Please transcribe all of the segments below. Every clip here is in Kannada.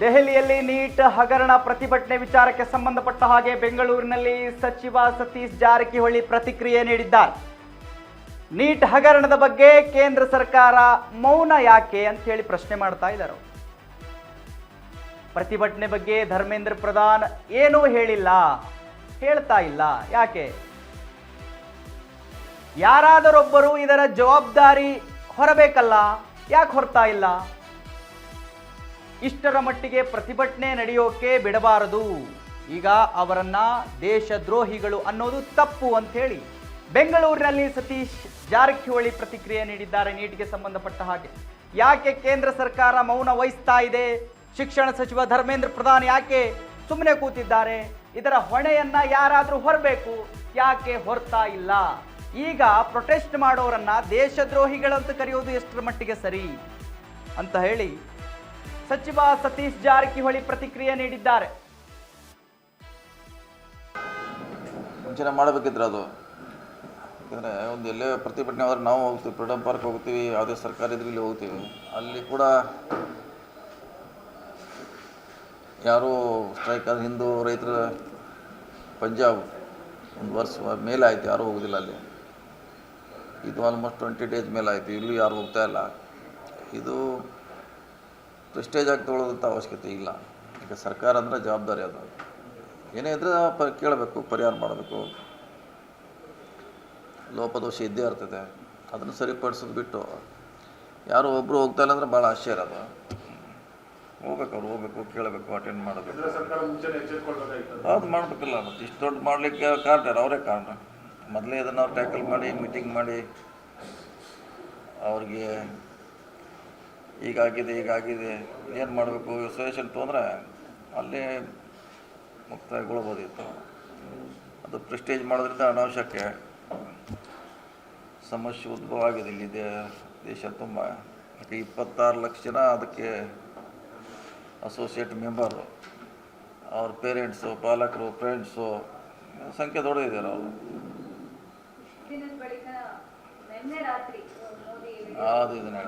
ದೆಹಲಿಯಲ್ಲಿ ನೀಟ್ ಹಗರಣ ಪ್ರತಿಭಟನೆ ವಿಚಾರಕ್ಕೆ ಸಂಬಂಧಪಟ್ಟ ಹಾಗೆ ಬೆಂಗಳೂರಿನಲ್ಲಿ ಸಚಿವ ಸತೀಶ್ ಜಾರಕಿಹೊಳಿ ಪ್ರತಿಕ್ರಿಯೆ ನೀಡಿದ್ದಾರೆ. ನೀಟ್ ಹಗರಣದ ಬಗ್ಗೆ ಕೇಂದ್ರ ಸರ್ಕಾರ ಮೌನ ಯಾಕೆ ಅಂತ ಹೇಳಿ ಪ್ರಶ್ನೆ ಮಾಡ್ತಾ ಇದ್ದಾರೆ. ಪ್ರತಿಭಟನೆ ಬಗ್ಗೆ ಧರ್ಮೇಂದ್ರ ಪ್ರಧಾನ್ ಏನೂ ಹೇಳ್ತಾ ಇಲ್ಲ. ಯಾಕೆ? ಯಾರಾದರೊಬ್ಬರು ಇದರ ಜವಾಬ್ದಾರಿ ಹೊರಬೇಕಲ್ಲ, ಯಾಕೆ ಹೊರ್ತಾ ಇಲ್ಲ? ಇಷ್ಟರ ಮಟ್ಟಿಗೆ ಪ್ರತಿಭಟನೆ ನಡೆಯೋಕೆ ಬಿಡಬಾರದು. ಈಗ ಅವರನ್ನ ದೇಶದ್ರೋಹಿಗಳು ಅನ್ನೋದು ತಪ್ಪು ಅಂತ ಹೇಳಿ ಬೆಂಗಳೂರಿನಲ್ಲಿ ಸತೀಶ್ ಜಾರಕಿಹೊಳಿ ಪ್ರತಿಕ್ರಿಯೆ ನೀಡಿದ್ದಾರೆ. ನೀಟ್ಗೆ ಸಂಬಂಧಪಟ್ಟ ಹಾಗೆ ಯಾಕೆ ಕೇಂದ್ರ ಸರ್ಕಾರ ಮೌನ ವಹಿಸ್ತಾ ಇದೆ? ಶಿಕ್ಷಣ ಸಚಿವ ಧರ್ಮೇಂದ್ರ ಪ್ರಧಾನ್ ಯಾಕೆ ಸುಮ್ಮನೆ ಕೂತಿದ್ದಾರೆ? ಇದರ ಹೊಣೆಯನ್ನ ಯಾರಾದರೂ ಹೊರಬೇಕು, ಯಾಕೆ ಹೊರ್ತಾ ಇಲ್ಲ? ಈಗ ಪ್ರೊಟೆಸ್ಟ್ ಮಾಡೋರನ್ನ ದೇಶದ್ರೋಹಿಗಳಂತ ಕರೆಯೋದು ಎಷ್ಟರ ಮಟ್ಟಿಗೆ ಸರಿ ಅಂತ ಹೇಳಿ ಸಚಿವ ಸತೀಶ್ ಜಾರಕಿಹೊಳಿ ಪ್ರತಿಕ್ರಿಯೆ ನೀಡಿದ್ದಾರೆ. ಮುಂಚೆನೇ ಮಾಡಬೇಕಿದ್ರೆ ಅದು, ಯಾಕಂದರೆ ಒಂದು ಎಲ್ಲೇ ಪ್ರತಿಭಟನೆ ಆದ್ರೆ ನಾವು ಹೋಗ್ತೀವಿ, ಫ್ರೀಡಮ್ ಪಾರ್ಕ್ ಹೋಗ್ತೀವಿ, ಯಾವುದೇ ಸರ್ಕಾರ ಇದ್ರೆ ಇಲ್ಲಿ ಹೋಗ್ತೀವಿ. ಅಲ್ಲಿ ಕೂಡ ಯಾರೂ ಸ್ಟ್ರೈಕ್ ಆದ್ರೆ ಹಿಂದೂ ರೈತರ ಪಂಜಾಬ್ ಒಂದು ವರ್ಷ ಮೇಲೆ ಆಯಿತು, ಯಾರೂ ಹೋಗೋದಿಲ್ಲ ಅಲ್ಲಿ. ಇದು ಆಲ್ಮೋಸ್ಟ್ 20 ಡೇಸ್ ಮೇಲೆ ಆಯಿತು, ಇಲ್ಲೂ ಯಾರು ಹೋಗ್ತಾ ಇಲ್ಲ. ಇದು ಪ್ರೆಸ್ಟೇಜ್ ಆಗಿ ತೊಗೊಳ್ಳೋದಂಥ ಅವಶ್ಯಕತೆ ಇಲ್ಲ. ಈಗ ಸರ್ಕಾರ ಅಂದರೆ ಜವಾಬ್ದಾರಿ ಅದು. ಏನೇ ಇದ್ದರೆ ಕೇಳಬೇಕು, ಪರಿಹಾರ ಮಾಡಬೇಕು. ಲೋಪದೋಷ ಇದ್ದೇ ಇರ್ತದೆ, ಅದನ್ನು ಸರಿಪಡಿಸೋದು ಬಿಟ್ಟು ಯಾರು ಒಬ್ಬರು ಹೋಗ್ತಾ ಇಲ್ಲ ಅಂದರೆ ಭಾಳ ಆಶ್ಚರ್ಯ ಅದು. ಹೋಗ್ಬೇಕು, ಕೇಳಬೇಕು, ಅಟೆಂಡ್ ಮಾಡಬೇಕು. ಅದು ಮಾಡಬೇಕಲ್ಲ, ಮತ್ತು ಇಷ್ಟು ದೊಡ್ಡ ಮಾಡಲಿಕ್ಕೆ ಕಾರಣ ಅವರೇ ಕಾರಣ. ಮೊದಲೇ ಇದನ್ನು ಅವ್ರು ಟ್ಯಾಕಲ್ ಮಾಡಿ ಮೀಟಿಂಗ್ ಮಾಡಿ ಅವ್ರಿಗೆ ಹೀಗಾಗಿದೆ ಏನು ಮಾಡಬೇಕು ಸೊಲ್ಯೂಷನ್ ತೊಂದರೆ ಅಲ್ಲೇ ಮುಕ್ತಾಯಗೊಳ್ಬೋದಿತ್ತು. ಅದು ಪ್ರೆಸ್ಟೇಜ್ ಮಾಡೋದ್ರಿಂದ ಅನಾವಶ್ಯಕ್ಕೆ ಸಮಸ್ಯೆ ಉದ್ಭವ ಆಗಿದೆ ಇಲ್ಲಿ ದೇಶ ತುಂಬ. 26 ಲಕ್ಷ ಜನ ಅದಕ್ಕೆ ಅಸೋಸಿಯೇಟ್ ಮೆಂಬರು, ಅವ್ರ ಪೇರೆಂಟ್ಸು, ಪಾಲಕರು, ಫ್ರೆಂಡ್ಸು, ಸಂಖ್ಯೆ ದೊಡ್ಡದಿದ್ದಾರೆ ಅವರು. ಅದು ಇದನ್ನ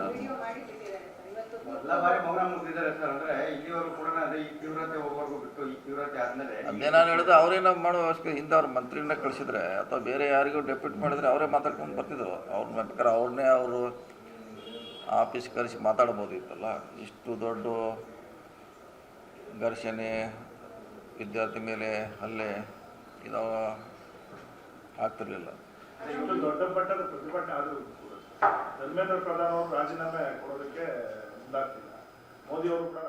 ಅದೇ ನಾನು ಹೇಳಿದ್ರೆ ಅವರೇನೋ ಮಾಡೋ ಅವಶ್ಯಕತೆ. ಹಿಂದೆ ಅವ್ರ ಮಂತ್ರಿನ ಕಳಿಸಿದ್ರೆ ಅಥವಾ ಬೇರೆ ಯಾರಿಗೂ ಡೆಪ್ಯೂಟ್ ಮಾಡಿದರೆ ಅವರೇ ಮಾತಾಡ್ಕೊಂಡು ಬರ್ತಿದ್ರು. ಬೇಕಾದ್ರೆ ಅವ್ರನ್ನೇ ಅವರು ಆಫೀಸ್ ಕರೆಸಿ ಮಾತಾಡ್ಬೋದಿತ್ತಲ್ಲ. ಇಷ್ಟು ದೊಡ್ಡ ಘರ್ಷಣೆ, ವಿದ್ಯಾರ್ಥಿ ಮೇಲೆ ಹಲ್ಲೆ ಇದು ಆಗ್ತಿರ್ಲಿಲ್ಲ. ಇಷ್ಟು ದೊಡ್ಡ ಮಟ್ಟದ ಪ್ರತಿಭಟನೆ ಆದರೂ ಧರ್ಮೇಂದ್ರ ಪ್ರಧಾನ್ ಅವರು ರಾಜೀನಾಮೆ ಕೊಡೋದಕ್ಕೆ ಮುಂದಾಗ್ತಿಲ್ಲ. ಮೋದಿ ಅವರು ಕೂಡ